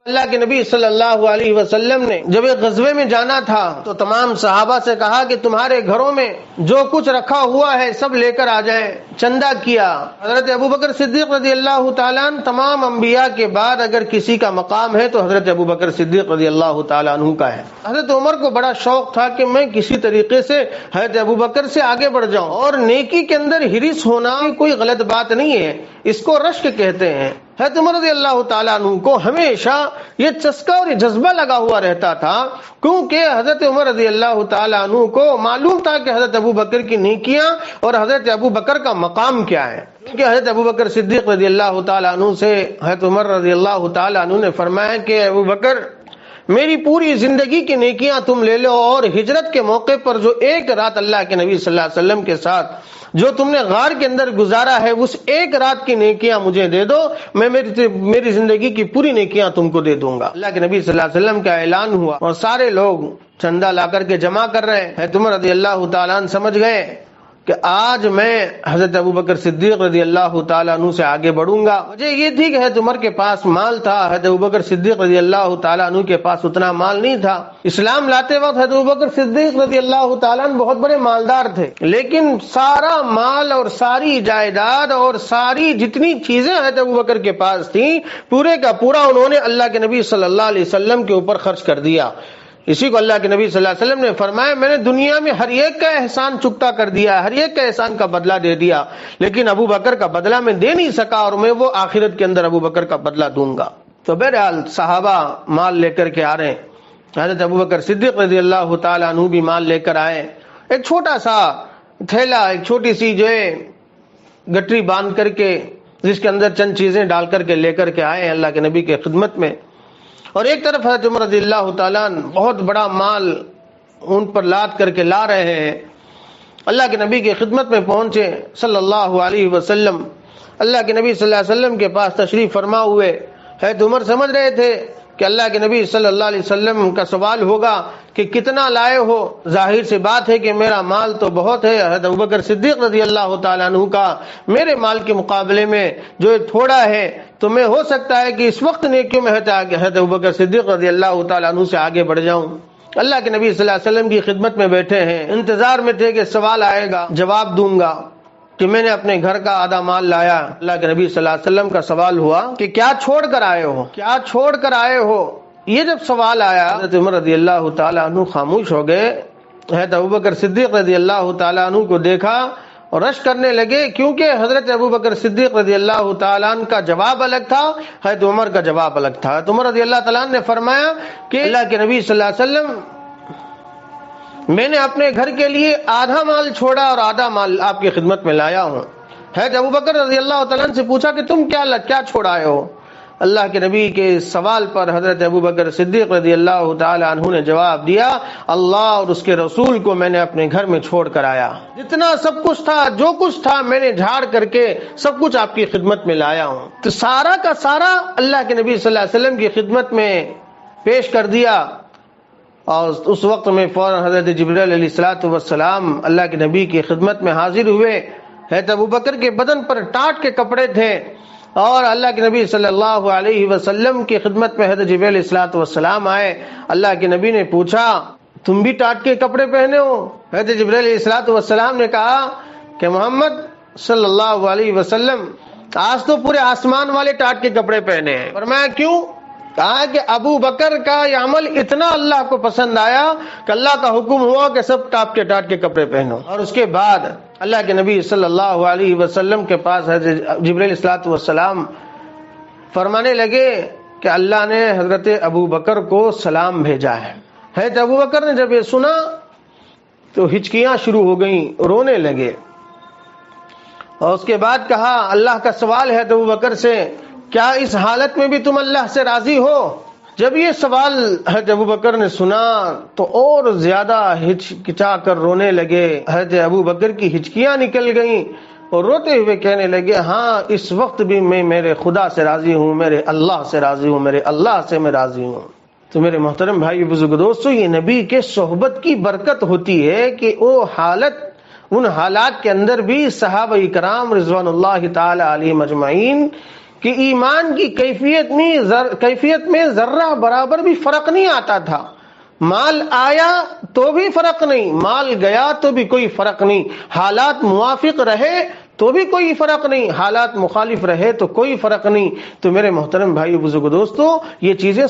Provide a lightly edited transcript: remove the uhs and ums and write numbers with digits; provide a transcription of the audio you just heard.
اللہ کے نبی صلی اللہ علیہ وسلم نے جب ایک غزوے میں جانا تھا تو تمام صحابہ سے کہا کہ تمہارے گھروں میں جو کچھ رکھا ہوا ہے سب لے کر آ جائیں. چندہ کیا. حضرت ابوبکر صدیق رضی اللہ تعالیٰ عنہ تمام انبیاء کے بعد اگر کسی کا مقام ہے تو حضرت ابوبکر صدیق رضی اللہ تعالیٰ عنہ کا ہے. حضرت عمر کو بڑا شوق تھا کہ میں کسی طریقے سے حضرت ابوبکر سے آگے بڑھ جاؤں، اور نیکی کے اندر حرص ہونا کوئی غلط بات نہیں ہے، اس کو رشک کہتے ہیں. حضرت عمر رضی اللہ تعالیٰ عنہ کو ہمیشہ یہ چسکا اور یہ جذبہ لگا ہوا رہتا تھا، کیونکہ حضرت عمر رضی اللہ تعالیٰ عنہ کو معلوم تھا کہ حضرت ابوبکر کی نیکیاں اور حضرت ابوبکر کا مقام کیا ہے. کہ حضرت ابوبکر صدیق رضی اللہ تعالیٰ عنہ سے حضرت عمر رضی اللہ تعالیٰ عنہ نے فرمایا کہ ابوبکر، میری پوری زندگی کی نیکیاں تم لے لو، اور ہجرت کے موقع پر جو ایک رات اللہ کے نبی صلی اللہ علیہ وسلم کے ساتھ جو تم نے غار کے اندر گزارا ہے اس ایک رات کی نیکیاں مجھے دے دو، میں میری زندگی کی پوری نیکیاں تم کو دے دوں گا. اللہ کے نبی صلی اللہ علیہ وسلم کا اعلان ہوا اور سارے لوگ چندہ لا کر کے جمع کر رہے ہیں. حضرت عمر رضی اللہ تعالیٰ عنہ سمجھ گئے کہ آج میں حضرت ابوبکر صدیق رضی اللہ تعالیٰ عنہ سے آگے بڑھوں گا. وجہ یہ تھی کہ حضرت عمر کے پاس مال تھا، حضرت ابوبکر صدیق رضی اللہ تعالیٰ عنہ کے پاس اتنا مال نہیں تھا. اسلام لاتے وقت حضرت ابوبکر صدیق رضی اللہ تعالیٰ عنہ بہت بڑے مالدار تھے، لیکن سارا مال اور ساری جائیداد اور ساری جتنی چیزیں حضرت ابوبکر کے پاس تھیں پورے کا پورا انہوں نے اللہ کے نبی صلی اللہ علیہ وسلم کے اوپر خرچ کر دیا. اسی کو اللہ کے نبی صلی اللہ علیہ وسلم نے فرمایا، میں نے دنیا میں ہر ایک کا احسان چکتا کر دیا، ہر ایک کا احسان کا بدلہ دے دیا، لیکن ابو بکر کا بدلہ میں دے نہیں سکا، اور میں وہ آخرت کے اندر ابو بکر کا بدلہ دوں گا. تو بہرحال صحابہ مال لے کر کے آ رہے ہیں. حضرت ابو بکر صدیق رضی اللہ تعالیٰ عنہ بھی مال لے کر آئے. ایک چھوٹا سا تھیلا، ایک چھوٹی سی جو ہے گٹری باندھ کر کے جس کے اندر چند چیزیں ڈال کر کے لے کر کے آئے اللہ کے نبی کے خدمت میں. اور ایک طرف حضرت عمر رضی اللہ تعالیٰ عنہ بہت بڑا مال ان پر لاد کر کے لا رہے ہیں. اللہ کے نبی کی خدمت میں پہنچے صلی اللہ علیہ وسلم. اللہ کے نبی صلی اللہ علیہ وسلم کے پاس تشریف فرما ہوئے. حضرت عمر سمجھ رہے تھے کہ اللہ کے نبی صلی اللہ علیہ وسلم کا سوال ہوگا کہ کتنا لائے ہو. ظاہر سی بات ہے کہ میرا مال تو بہت ہے. حضرت ابوبکر صدیق رضی اللہ تعالیٰ عنہ کا میرے مال کے مقابلے میں جو تھوڑا ہے، تو میں ہو سکتا ہے کہ اس وقت نیکیوں میں حضرت ابوبکر صدیق رضی اللہ تعالیٰ عنہ سے آگے بڑھ جاؤں. اللہ کے نبی صلی اللہ علیہ وسلم کی خدمت میں بیٹھے ہیں، انتظار میں تھے کہ سوال آئے گا، جواب دوں گا کہ میں نے اپنے گھر کا آدھا مال لایا. اللہ کے نبی صلی اللہ علیہ وسلم کا سوال ہوا کہ کیا چھوڑ کر آئے ہو، کیا چھوڑ کر آئے ہو. یہ جب سوال آیا حضرت عمر رضی اللہ تعالیٰ عنہ خاموش ہو گئے. حضرت ابوبکر صدیق رضی اللہ تعالیٰ عنہ کو دیکھا اور رشک کرنے لگے، کیونکہ حضرت ابوبکر صدیق رضی اللہ تعالیٰ عنہ کا جواب الگ تھا، حضرت عمر کا جواب الگ تھا. حضرت عمر رضی اللہ تعالیٰ عنہ نے فرمایا کہ اللہ کے نبی صلی اللہ علیہ وسلم، میں نے اپنے گھر کے لیے آدھا مال چھوڑا اور آدھا مال آپ کی خدمت میں لایا ہوں. حضرت ابوبکر رضی اللہ تعالیٰ عنہ سے پوچھا کہ تم کیا چھوڑ آئے ہو. اللہ کے نبی کے سوال پر حضرت ابوبکر صدیق رضی اللہ تعالی عنہ نے جواب دیا، اللہ اور اس کے رسول کو میں نے اپنے گھر میں چھوڑ کر آیا. جتنا سب کچھ تھا، جو کچھ تھا، میں نے جھاڑ کر کے سب کچھ آپ کی خدمت میں لایا ہوں. تو سارا کا سارا اللہ کے نبی صلی اللہ علیہ وسلم کی خدمت میں پیش کر دیا. اور اس وقت میں فوراً حضرت جبرائیل علیہ الصلوۃ والسلام اللہ کے نبی کی خدمت میں حاضر ہوئے. حضرت ابوبکر کے بدن پر ٹاٹ کے کپڑے تھے، اور اللہ کے نبی صلی اللہ علیہ وسلم کی خدمت میں حضرت جبرائیل علیہ الصلوۃ والسلام آئے. اللہ کے نبی نے پوچھا تم بھی ٹاٹ کے کپڑے پہنے ہو؟ حضرت جبرائیل علیہ الصلوۃ والسلام نے کہا کہ محمد صلی اللہ علیہ وسلم، آج تو پورے آسمان والے ٹاٹ کے کپڑے پہنے ہیں. فرمایا کیوں؟ کہا کہ ابو بکر کا یہ عمل اتنا اللہ کو پسند آیا کہ اللہ کا حکم ہوا کہ سب ٹاٹ کے کپڑے پہنو. اور اس کے بعد اللہ کے نبی صلی اللہ علیہ وسلم کے پاس حضرت جبرائیل علیہ الصلوۃ والسلام فرمانے لگے کہ اللہ نے حضرت ابو بکر کو سلام بھیجا ہے. حضرت ابو بکر نے جب یہ سنا تو ہچکیاں شروع ہو گئیں، رونے لگے. اور اس کے بعد کہا اللہ کا سوال ہے ابو بکر سے، کیا اس حالت میں بھی تم اللہ سے راضی ہو؟ جب یہ سوال حضرت ابو بکر نے سنا تو اور زیادہ ہچکچا کر رونے لگے. حضرت ابو بکر کی ہچکیاں نکل گئیں اور روتے ہوئے کہنے لگے، ہاں اس وقت بھی میں میرے خدا سے راضی ہوں، میرے اللہ سے راضی ہوں، میرے اللہ سے میں راضی ہوں. تو میرے محترم بھائی بزرگ دوستو، یہ نبی کے صحبت کی برکت ہوتی ہے کہ وہ ان حالات کے اندر بھی صحابہ کرام رضوان اللہ تعالی علیہم اجمعین کہ ایمان کی کیفیت میں ذرہ برابر بھی فرق نہیں آتا تھا. مال آیا تو بھی فرق نہیں، مال گیا تو بھی کوئی فرق نہیں، حالات موافق رہے تو بھی کوئی فرق نہیں، حالات مخالف رہے تو کوئی فرق نہیں. تو میرے محترم بھائی بزرگ دوستو، یہ چیزیں